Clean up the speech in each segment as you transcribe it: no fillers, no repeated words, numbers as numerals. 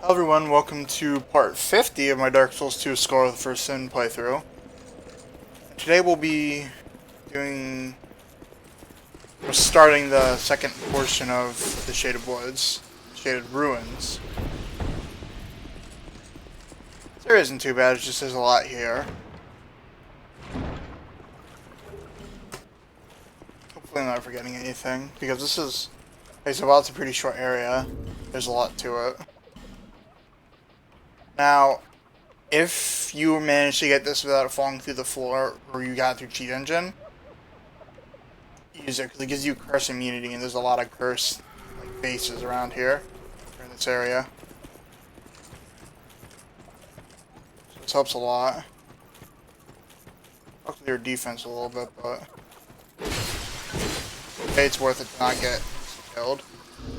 Hello everyone, welcome to part 50 of my Dark Souls 2 Score with the First Sin playthrough. Today we'll be starting the second portion of the Shaded Woods, Shaded Ruins. There isn't too bad, it's just there's a lot here. Hopefully I'm not forgetting anything, because this is, while it's a pretty short area, there's a lot to it. Now, if you manage to get this without falling through the floor, or you got it through cheat engine, use it, because it gives you curse immunity, and there's a lot of curse bases around here, in this area. So this helps a lot. Helps with your defense a little bit, but okay, it's worth it to not get killed.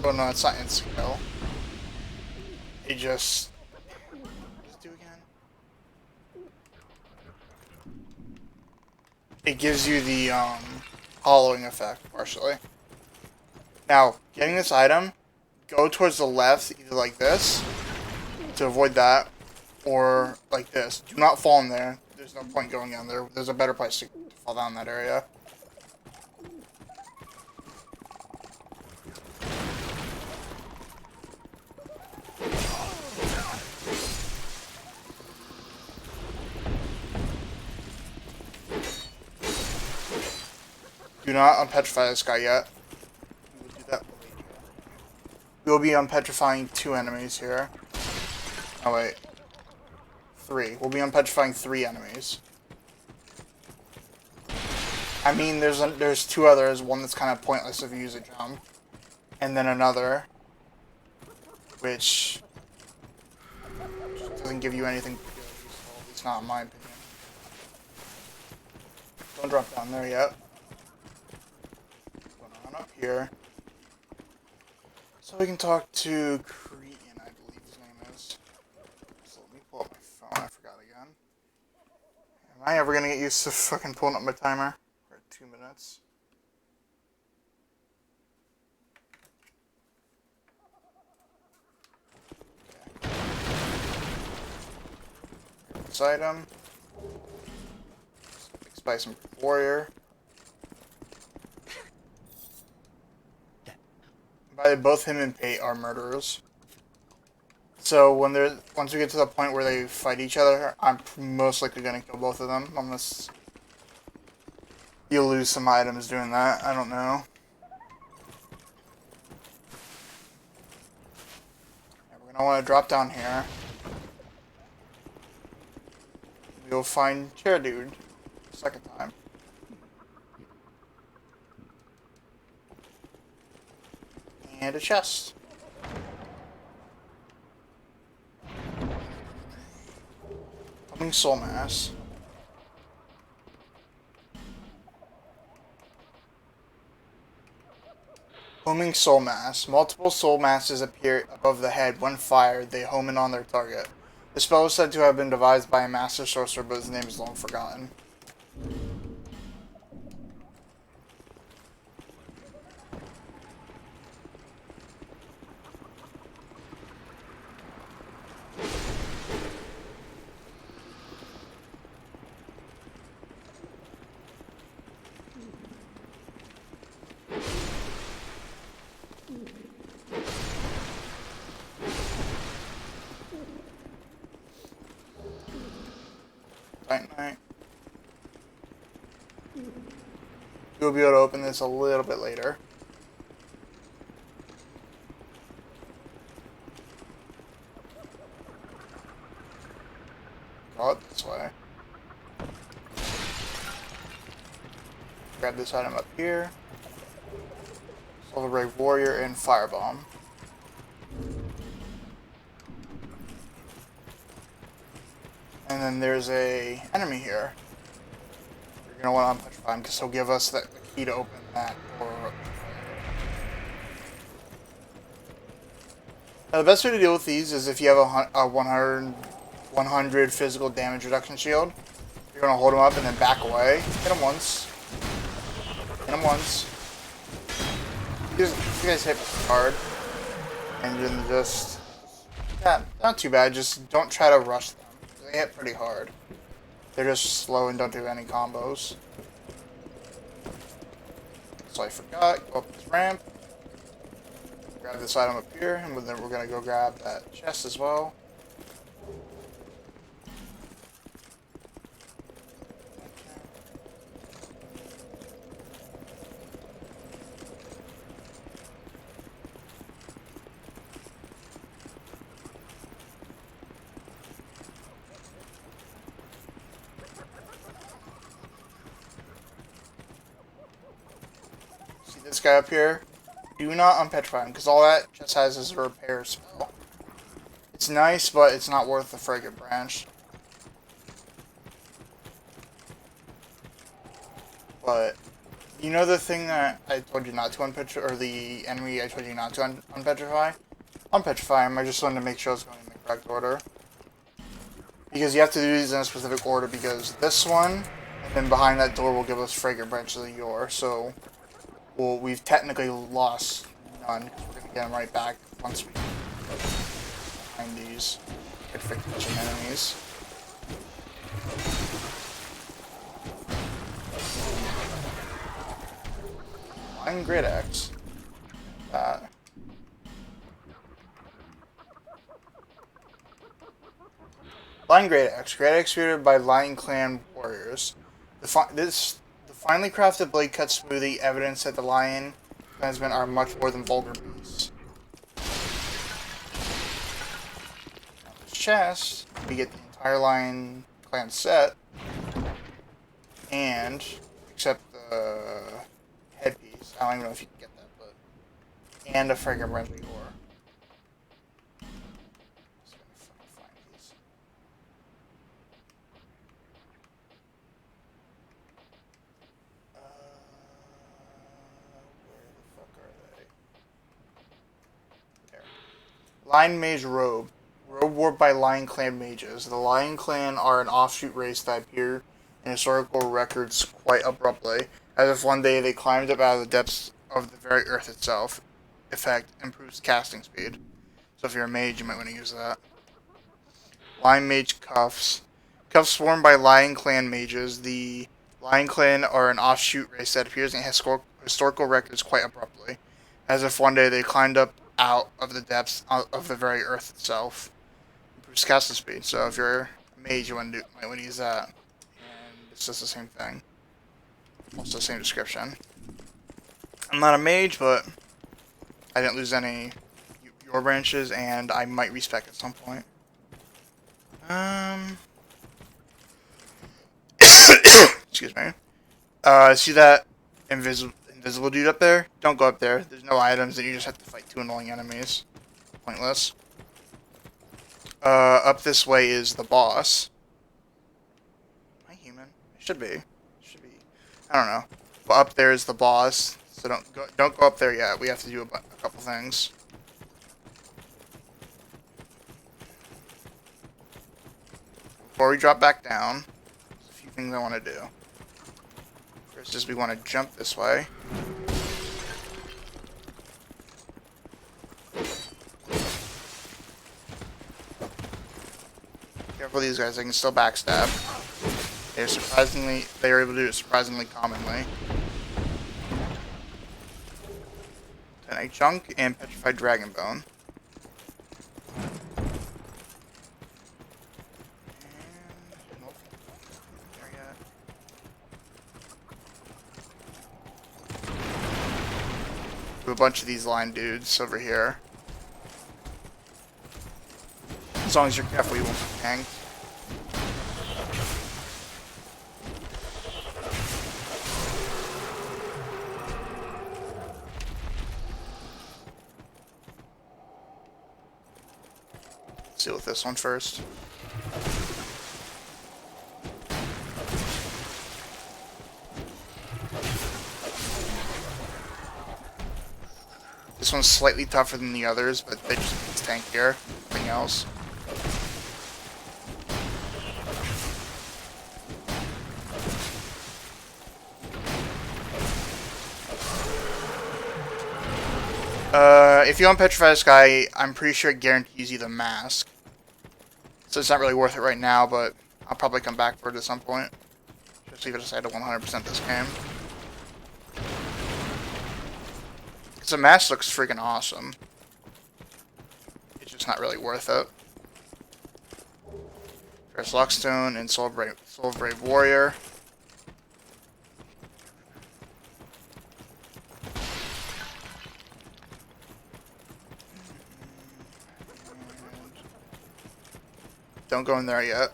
Oh no, it's not instant kill. It just do again. It gives you the hollowing effect partially. Now, getting this item, go towards the left, either like this to avoid that, or like this. Do not fall in there. There's no point going down there. There's a better place to fall down that area. Do not unpetrify this guy yet. We will do that later. We will be unpetrifying 2 enemies here. Oh wait. 3. We'll be unpetrifying 3 enemies. I mean, there's 2 others. One that's kind of pointless if you use a jump. And then another, which doesn't give you anything useful, at least not in my opinion. Don't drop down there yet. Up here, so we can talk to Cretan, I believe his name is. So let me pull up my phone, I forgot again. Am I ever gonna get used to fucking pulling up my timer? We're at 2 minutes. Okay. This item. Spice and warrior. Both him and Pate are murderers. So once we get to the point where they fight each other, I'm most likely gonna kill both of them, unless you lose some items doing that. I don't know. Yeah, we're gonna want to drop down here. We'll find Chair Dude the second time. And a chest. Coming soul mass. Homing soul mass. Multiple soul masses appear above the head. When fired, they home in on their target. The spell is said to have been devised by a master sorcerer, but his name is long forgotten. Night. You'll be able to open this a little bit later. Go out this way. Grab this item up here. Silver Brave Warrior and Firebomb. And then there's a enemy here. You're gonna want to unpetrify him because he'll give us the key to open that door. Now the best way to deal with these is if you have a 100 physical damage reduction shield. You're gonna hold him up and then back away. Hit him once. Hit him once. You guys hit hard. And then just Yeah, not too bad. Just don't try to rush them. They hit pretty hard. They're just slow and don't do any combos. So I forgot. Go up this ramp. Grab this item up here, and then we're gonna go grab that chest as well. See this guy up here? Do not unpetrify him, because all that just has is a repair spell. It's nice, but it's not worth the Fragrant Branch. But, you know the thing that I told you not to unpetrify, or the enemy I told you not to unpetrify? Unpetrify him, I just wanted to make sure I was going in the correct order. Because you have to do these in a specific order, because this one, and then behind that door will give us Fragrant Branches of Yore, so... Well, we've technically lost none, because we're going to get them right back once we find these good enemies. Flying Great Axe. That. Flying Great Axe. Great Axe created by Lion Clan warriors. The finely crafted blade cuts smoothly, evidence that the Lion clansmen are much more than vulgar beasts. Now this chest, we get the entire Lion Clan set, and except the headpiece. I don't even know if you can get that, but and a Fragrant Branch of Yore. Just gonna fucking find these. Where the fuck are they? There. Lion Mage Robe. Robe worn by Lion Clan mages. The Lion Clan are an offshoot race that appear in historical records quite abruptly, as if one day they climbed up out of the depths of the very earth itself. Effect improves casting speed. So if you're a mage, you might want to use that. Lion Mage Cuffs. Cuffs worn by Lion Clan mages. The Lion Clan are an offshoot race that appears in historical records quite abruptly, as if one day they climbed up out of the depths of the very earth itself. Improves casting speed. So if you're a mage, you might want to use that. And it's just the same thing. Also the same description. I'm not a mage, but I didn't lose any Yore branches, and I might respec at some point. Excuse me. See that invisible dude up there? Don't go up there. There's no items, and you just have to fight two annoying enemies. Pointless. Up this way is the boss. Am I human? It should be. I don't know. But up there is the boss. So don't go up there yet. We have to do a couple things. Before we drop back down, there's a few things I want to do. First is we want to jump this way. Careful of these guys, they can still backstab. They are able to do it surprisingly commonly. Titanite Junk and Petrified Dragon Bone. Nope. There yet. A bunch of these line dudes over here. As long as you're careful, you won't be tanked. Let's deal with this one first. This one's slightly tougher than the others, but they just it's tankier. Nothing else. If you unpetrify this guy, I'm pretty sure it guarantees you the mask. So it's not really worth it right now, but I'll probably come back for it at some point. Just if I decide to 100% this game. Because the mask looks freaking awesome. It's just not really worth it. There's Luckstone and Soul of Brave Warrior. Don't go in there yet.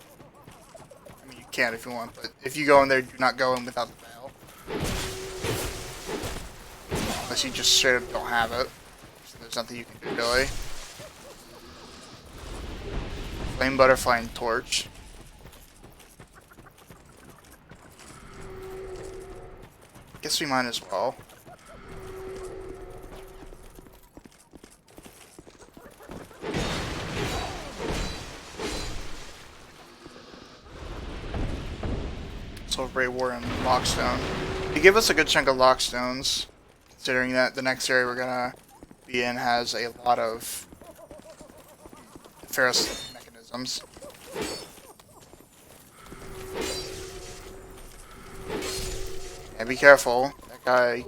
I mean, you can if you want, but if you go in there, do not go in without the veil. Unless you just straight up don't have it. So there's nothing you can do, really. Flame Butterfly and Torch. Guess we might as well. Brave War and Lockstone. They give us a good chunk of Lockstones, considering that the next area we're gonna be in has a lot of Ferris mechanisms. And be careful, that guy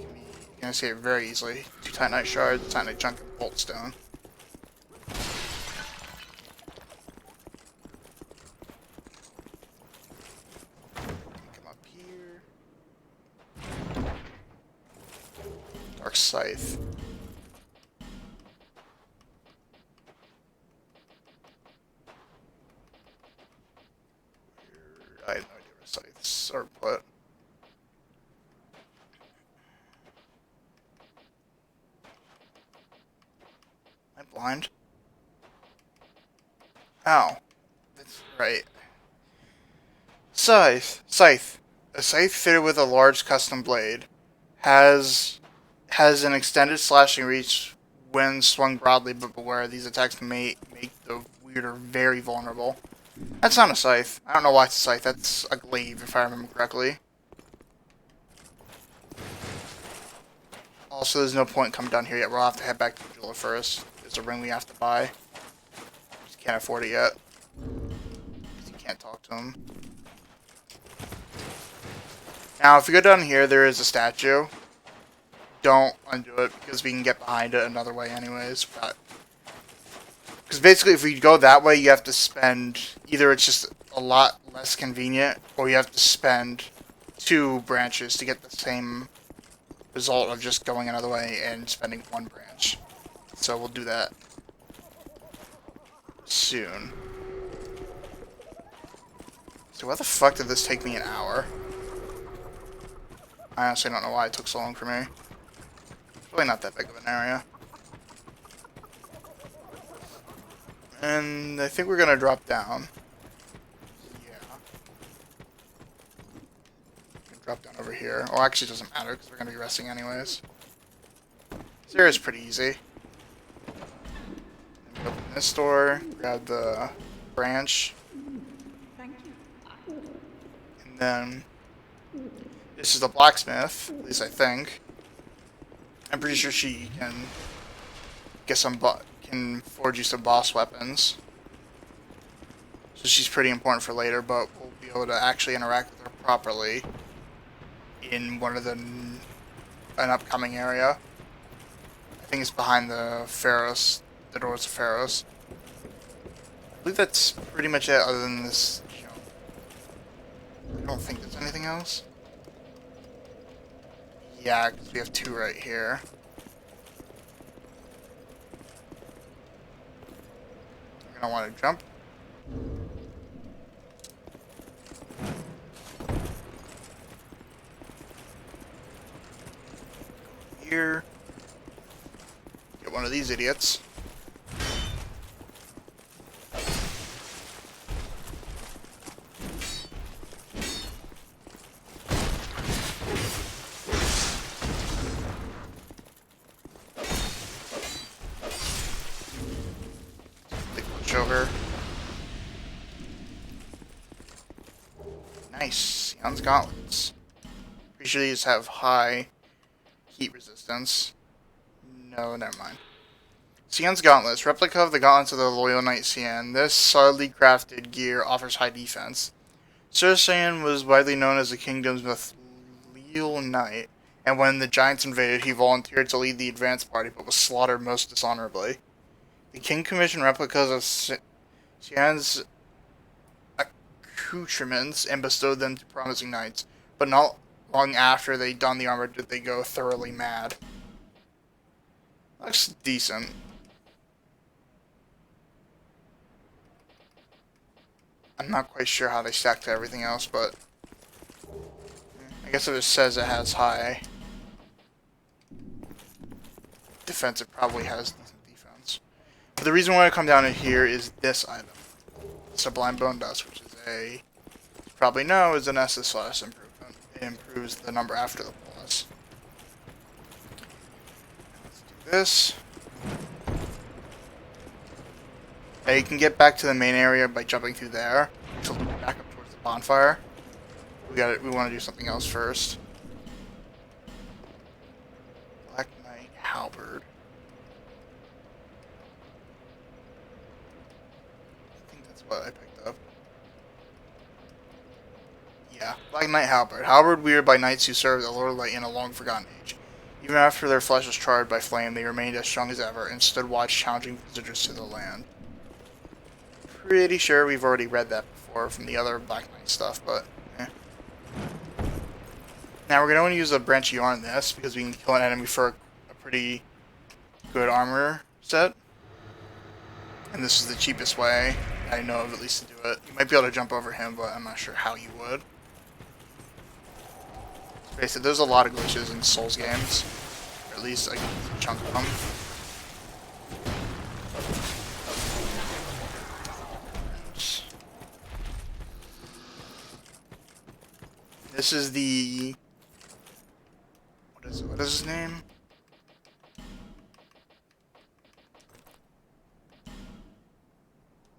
can escape very easily. 2 Titanite Shards, Titanite Chunk, and Bolt Stone. Scythe. I have no idea where scythes are put. Am I blind? Oh. That's right. Scythe. Scythe. A scythe fitted with a large custom blade has an extended slashing reach when swung broadly, but beware, these attacks may make the weirder very vulnerable. That's not a scythe. I don't know why it's a scythe. That's a glaive, if I remember correctly. Also, there's no point coming down here yet. We'll have to head back to the jeweler first. There's a ring we have to buy. Just can't afford it yet. Because you can't talk to him. Now, if you go down here, there is a statue. Don't undo it, because we can get behind it another way anyways. Because basically, if we go that way, you have to spend... Either it's just a lot less convenient, or you have to spend 2 branches to get the same result of just going another way and spending 1 branch. So we'll do that soon. So why the fuck did this take me an hour? I honestly don't know why it took so long for me. Really not that big of an area. And I think we're gonna drop down. Yeah. Drop down over here. Well, actually it doesn't matter because we're gonna be resting anyways. This area is pretty easy. Open this door, grab the branch. Thank you. And then this is the blacksmith, at least I think. I'm pretty sure she can get can forge you some boss weapons. So she's pretty important for later, but we'll be able to actually interact with her properly in an upcoming area. I think it's behind the Pharaohs, the doors of Pharaohs. I believe that's pretty much it, other than this, you know. I don't think there's anything else. Yeah, because we have 2 right here. We're gonna want to jump. Here. Get one of these idiots. Over. Nice. Sion's Gauntlets. Pretty sure these have high heat resistance. No, never mind. Cian's Gauntlets. Replica of the gauntlets of the Loyal Knight Cian. This solidly crafted gear offers high defense. Sir Cian was widely known as the kingdom's most loyal knight, and when the giants invaded, he volunteered to lead the advance party, but was slaughtered most dishonorably. The king commissioned replicas of Cian's accoutrements and bestowed them to promising knights, but not long after they donned the armor did they go thoroughly mad. Looks decent. I'm not quite sure how they stack to everything else, but I guess if it says it has high defense, it probably has decent defense. But the reason why I come down to here is this item. Sublime Bone Dust, which is you probably know, is an SS improvement. It improves the number after the plus. Let's do this. Now you can get back to the main area by jumping through there. So back up towards the bonfire. We want to do something else first. Black Knight Halberd. I think that's what I picked up. Yeah, Black Knight Halberd. Halberd wielded by knights who served the Lord of Light in a long forgotten age. Even after their flesh was charred by flame, they remained as strong as ever and stood watch, challenging visitors to the land. Pretty sure we've already read that before from the other Black Knight stuff, but eh. Now we're going to use a branch yarn on this because we can kill an enemy for a pretty good armor set. And this is the cheapest way I know of at least to do it. You might be able to jump over him, but I'm not sure how you would. Basically, there's a lot of glitches in Souls games. Or at least a chunk of them. This is the... What is his name?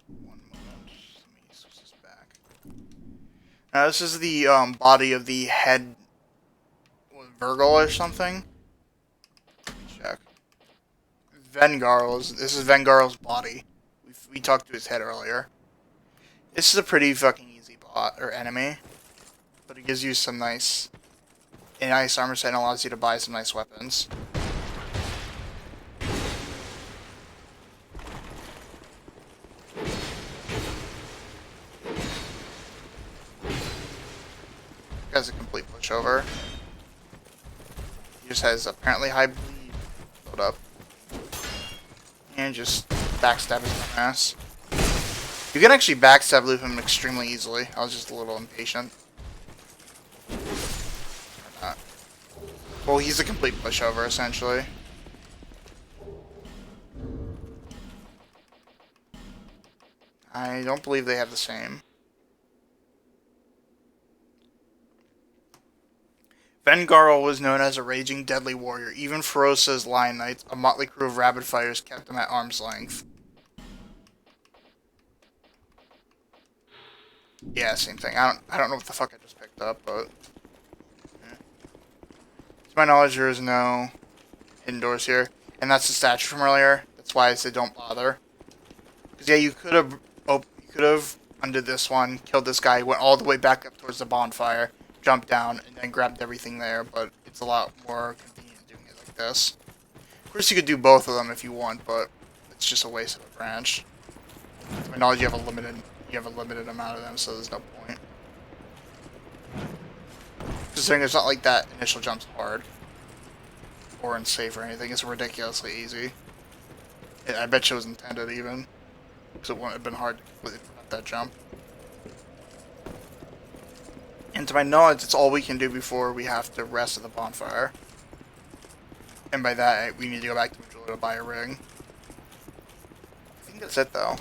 One moment. Let me switch this back. Now this is the body of the head... Virgil or something? Let me check. This is Vengarl's body. We talked to his head earlier. This is a pretty fucking easy bot, or enemy. But it gives you some nice armor set and allows you to buy some nice weapons. Has a complete pushover. He just has apparently high bleed build up. And just backstab his ass. You can actually backstab loop him extremely easily. I was just a little impatient. Or not. Well, he's a complete pushover, essentially. I don't believe they have the same. Vengarl was known as a raging, deadly warrior. Even Feroza's Lion Knights, a motley crew of rabid fighters, kept him at arm's length. Yeah, same thing. I don't know what the fuck I just picked up, but yeah. To my knowledge, there is no hidden doors here, and that's the statue from earlier. That's why I said don't bother. Because yeah, you could have undid this one, killed this guy, went all the way back up towards the bonfire, jumped down, and then grabbed everything there. But it's a lot more convenient doing it like this. Of course, you could do both of them if you want, but it's just a waste of a branch. To my knowledge, you have a limited amount of them, so there's no point. Considering it's not like that initial jump's hard or unsafe or anything, it's ridiculously easy. I bet you it was intended even, because it wouldn't have been hard to completely prevent that jump. And to my knowledge, it's all we can do before we have to rest at the bonfire. And by that, we need to go back to Majula to buy a ring. I think that's it, though.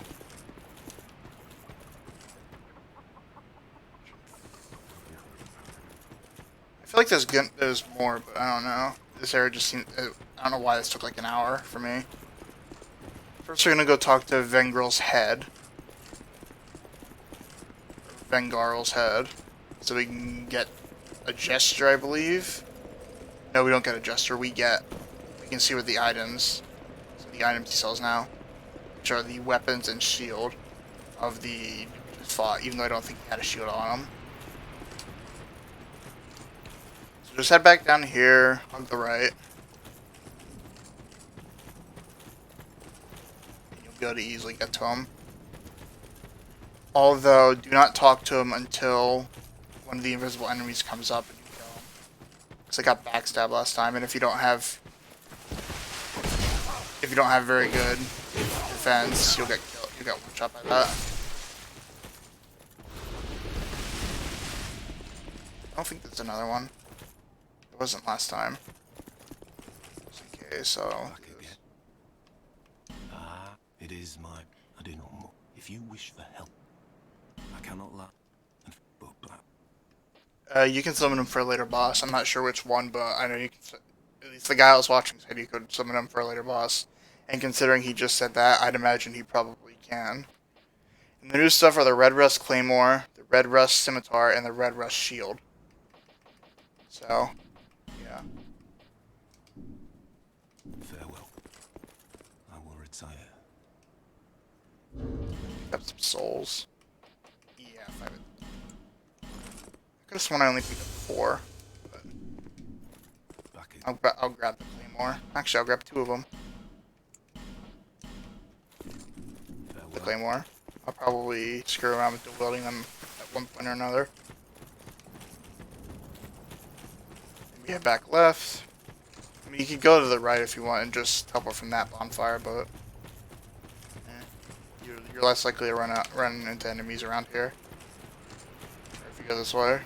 I feel like there's more, but I don't know. This area just seemed... I don't know why this took like an hour for me. First, we're gonna go talk to Vengarl's head. So we can get a gesture, I believe. No, we don't get a gesture. We get can see what the items, he sells now, which are the weapons and shield of the fought, even though I don't think he had a shield on him. So just head back down here on the right. And you'll be able to easily get to him. Although, do not talk to him until one of the invisible enemies comes up and you kill him. Because I got backstabbed last time, and if you don't have very good defense, you'll get killed. You get one shot by that. I don't think there's another one. There wasn't last time. Okay, so. Ah, it is my. I do not know. If you wish for help, I cannot lie. You can summon him for a later boss. I'm not sure which one, but I know you can. At least the guy I was watching said you could summon him for a later boss. And considering he just said that, I'd imagine he probably can. And the new stuff are the Red Rust Claymore, the Red Rust Scimitar, and the Red Rust Shield. So, yeah. Farewell. I will retire. Pick up some souls. Yeah, 5. I could have sworn I only picked up 4. But I'll grab the Claymore. Actually, I'll grab 2 of them. The Claymore. I'll probably screw around with dual-wielding them at one point or another. Maybe head back left. I mean, you could go to the right if you want and just teleport from that bonfire, but you're less likely to run into enemies around here. Or if you go this way.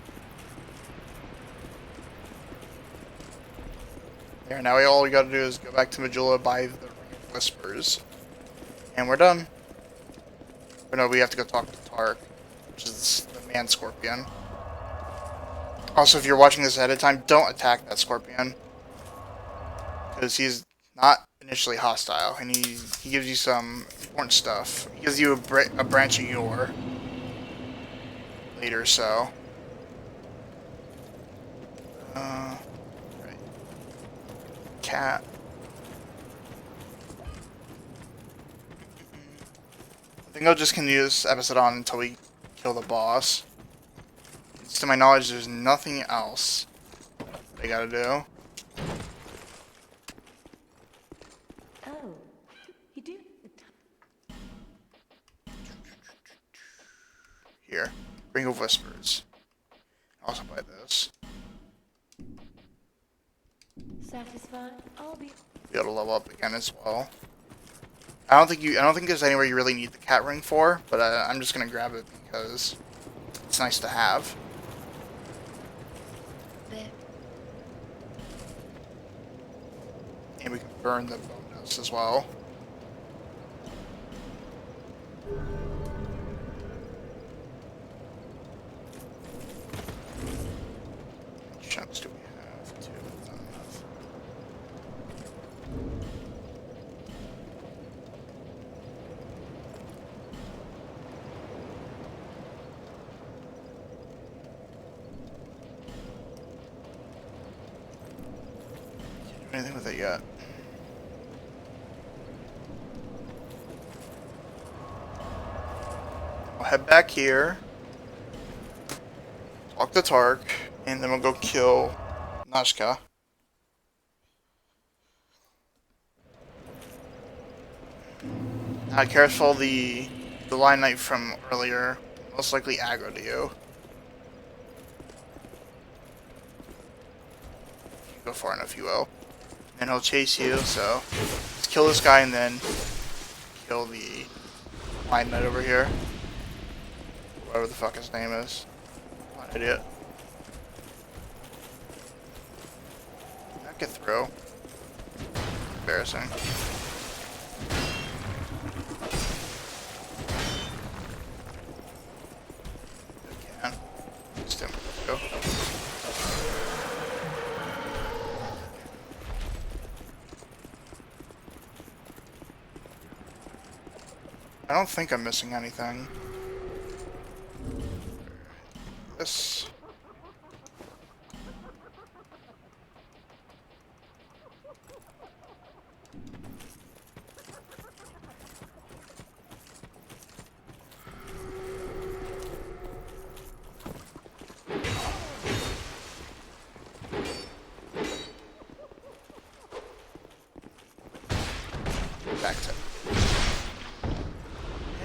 There, now all we gotta do is go back to Majula, buy the Ring of Whispers. And we're done. But no, we have to go talk to Tark, which is the man scorpion. Also, if you're watching this ahead of time, don't attack that scorpion. Because he's not initially hostile, and he gives you some important stuff. He gives you a branch of yore later, so. Right. Cat. I think I'll just continue this episode on until we kill the boss. To my knowledge, there's nothing else they gotta do. Oh, you do. Here, Ring of Whispers. Also buy this. Satisfied? I'll be Be able to level up again as well. I don't think there's anywhere you really need the cat ring for, but I'm just gonna grab it because it's nice to have. there. And we can burn the bone dust as well. How much chunks do we have? 2 of them. Can't do anything with it yet. I'll head back here, talk to Tark, and then we'll go kill Najka. Careful, the Lion Knight from earlier most likely aggro to you. If you go far enough, you will. And he'll chase you, so let's kill this guy and then kill the Lion Knight over here. Whatever the fuck his name is. What an idiot. Not get through. Embarrassing. Again. Just him. Go. I don't think I'm missing anything. This.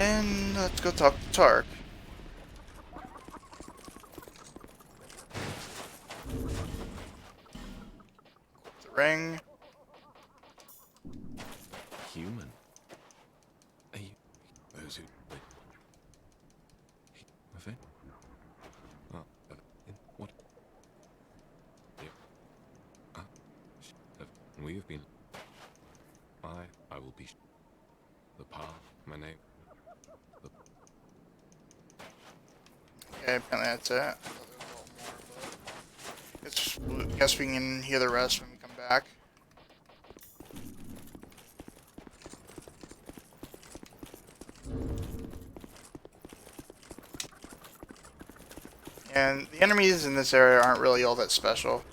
And let's go talk to Tark. The ring. Human. Are you those who with it? Well, what? We have been. I will be. The path, my name. Okay, apparently that's it. Guess we can hear the rest when we come back. And the enemies in this area aren't really all that special.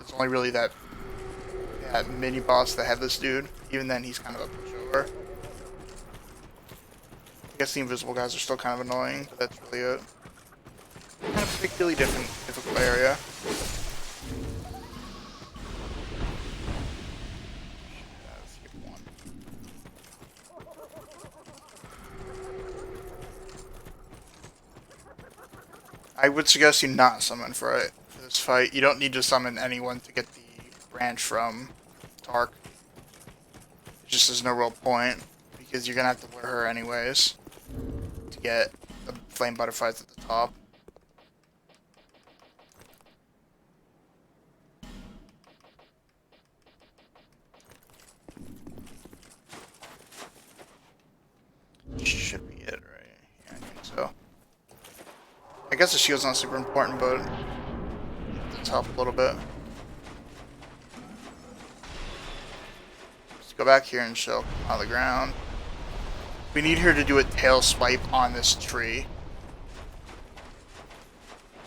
It's only really that mini boss, the headless dude. Even then, he's kind of a pushover. I guess the invisible guys are still kind of annoying, but that's really it. Kind of particularly difficult area. Skip one. I would suggest you not summon for this fight. You don't need to summon anyone to get the branch from Tark. It just there's no real point, because you're gonna have to lure her anyways to get the flame butterflies at the top. Should be it, right? Yeah, I think so. I guess the shield's not super important, but it's help a little bit. Let's go back here and she'll come out of the ground. We need her to do a tail swipe on this tree.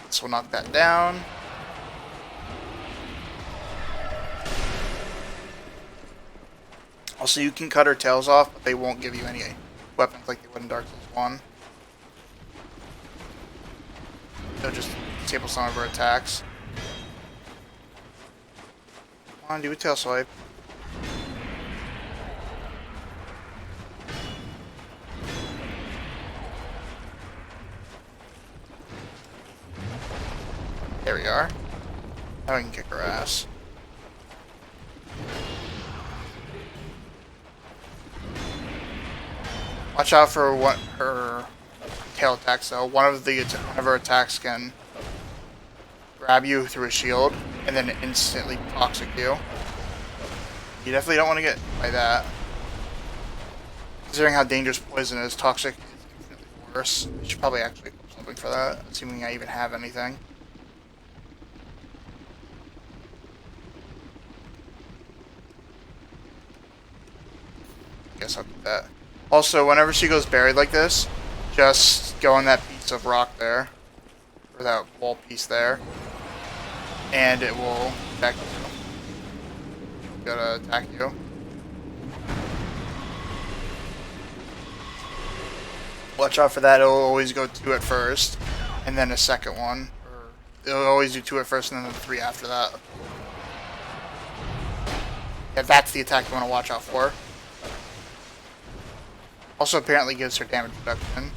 So we'll knock that down. Also, you can cut her tails off, but they won't give you any weapons like they would in Dark Souls 1. They'll just disable some of her attacks. Come on, do a tail swipe. There we are. Now we can kick her ass. Watch out for what her tail attacks though. One of her attacks can grab you through a shield and then instantly toxic you. You definitely don't want to get by that. Considering how dangerous poison is, toxic is infinitely worse. You should probably actually equip something for that, assuming I even have anything. Guess I'll keep that. Also, whenever she goes buried like this, just go on that piece of rock there, or that wall piece there, and it will attack you. Gotta attack you. Watch out for that, it'll always go 2 at first, and then a second one. Or it'll always do 2 at first, and then 3 after that. Yeah, that's the attack you want to watch out for. Also apparently gives her damage reduction.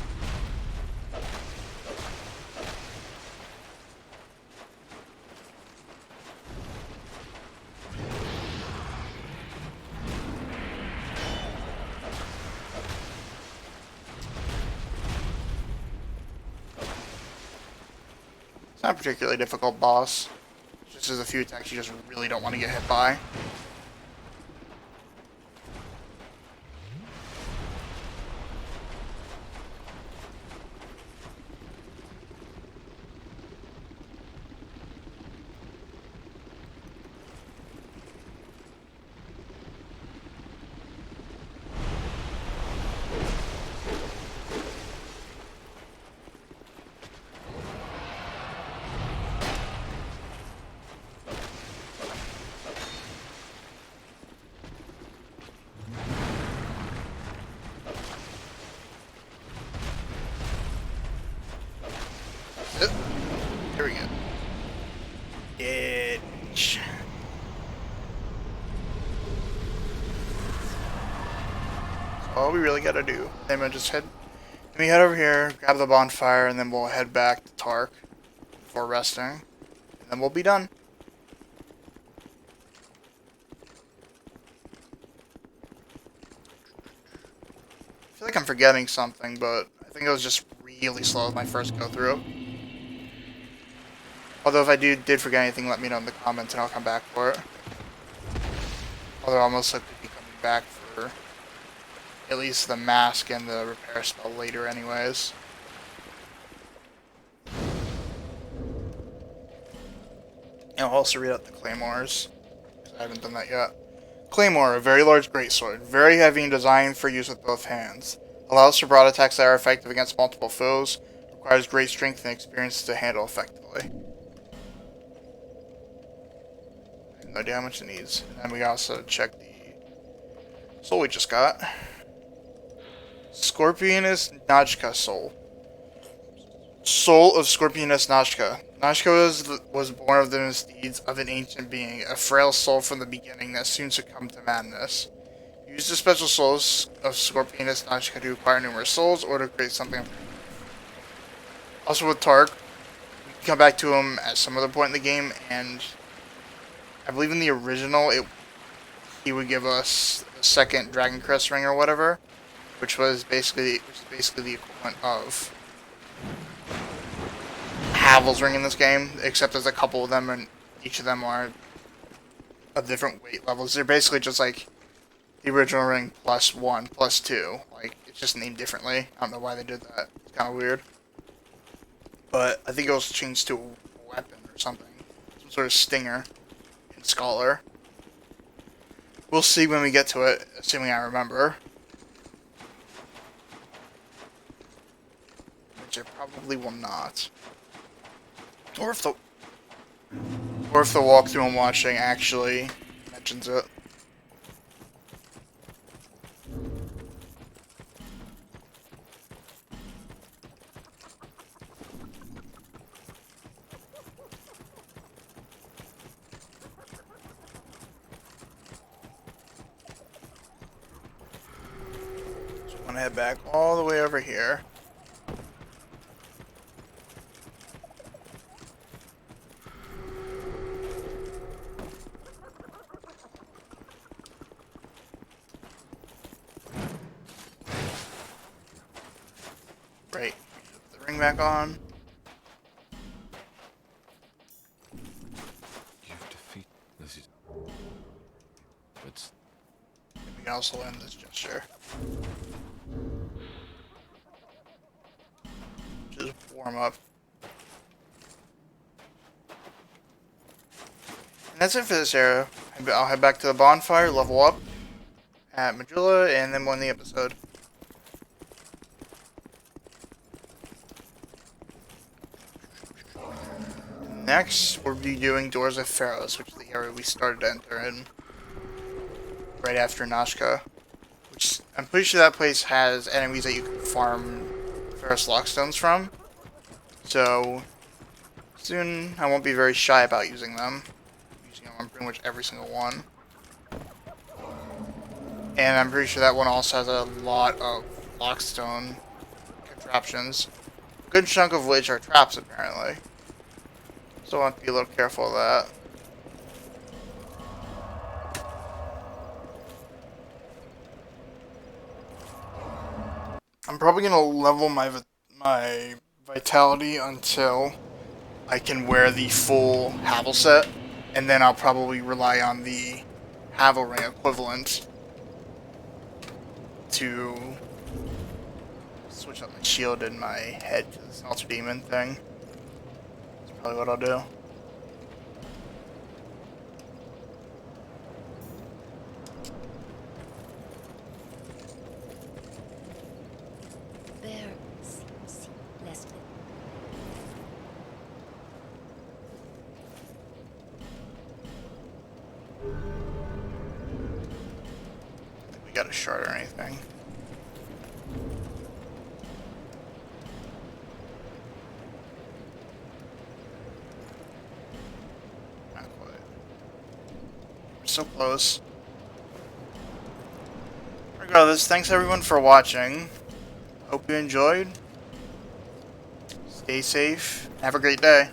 It's not a particularly difficult boss. Just there's a few attacks you just really don't want to get hit by. all we really gotta do. Then we'll just head over here, grab the bonfire, and then we'll head back to Tark before resting. And then we'll be done. I feel like I'm forgetting something, but I think it was just really slow with my first go through. Although if I did forget anything, let me know in the comments and I'll come back for it. Although I'll most likely be coming back for at least the mask and the repair spell later anyways. And I'll also read out the claymores, because I haven't done that yet. Claymore, a very large greatsword, very heavy and designed for use with both hands. Allows for broad attacks that are effective against multiple foes. Requires great strength and experience to handle effectively. I have no idea how much it needs. And then we also check the soul we just got. Scorpioness Najka soul. Soul of Scorpioness Najka. Najka was born of the misdeeds of an ancient being, a frail soul from the beginning that soon succumbed to madness. Use the special souls of Scorpioness Najka to acquire numerous souls or to create something. Also with Tark, we can come back to him at some other point in the game, and I believe in the original, he would give us the second Dragon Crest ring or whatever, which was basically the equivalent of Havel's ring in this game, except there's a couple of them, and each of them are of different weight levels. They're basically just like the original ring plus 1, plus 2. Like, it's just named differently. I don't know why they did that. It's kind of weird. But I think it was changed to a weapon or something. Some sort of stinger in Scholar. We'll see when we get to it, assuming I remember. Which I probably will not. Or if the walkthrough I'm watching actually mentions it. So I'm gonna head back all the way over here. Right, put the ring back on. You've defeated. This is. It's. We can also end this gesture. Just warm up. And that's it for this area. I'll head back to the bonfire, level up at Majula, and then we'll end the episode. Next, we'll be doing Doors of Pharaohs, which is the area we started to enter in right after Najka. Which I'm pretty sure that place has enemies that you can farm Ferrous Lockstones from. So soon I won't be very shy about using them. Using them on pretty much every single one. And I'm pretty sure that one also has a lot of Lockstone contraptions. A good chunk of which are traps apparently. So I want to be a little careful of that. I'm probably going to level my vitality until I can wear the full Havel set. And then I'll probably rely on the Havel ring equivalent to switch up my shield and my head to this Altar Demon thing. Probably what I'll do. There seems less. I think we got a shard or anything. So close. Regardless, thanks everyone for watching. Hope you enjoyed. Stay safe. Have a great day.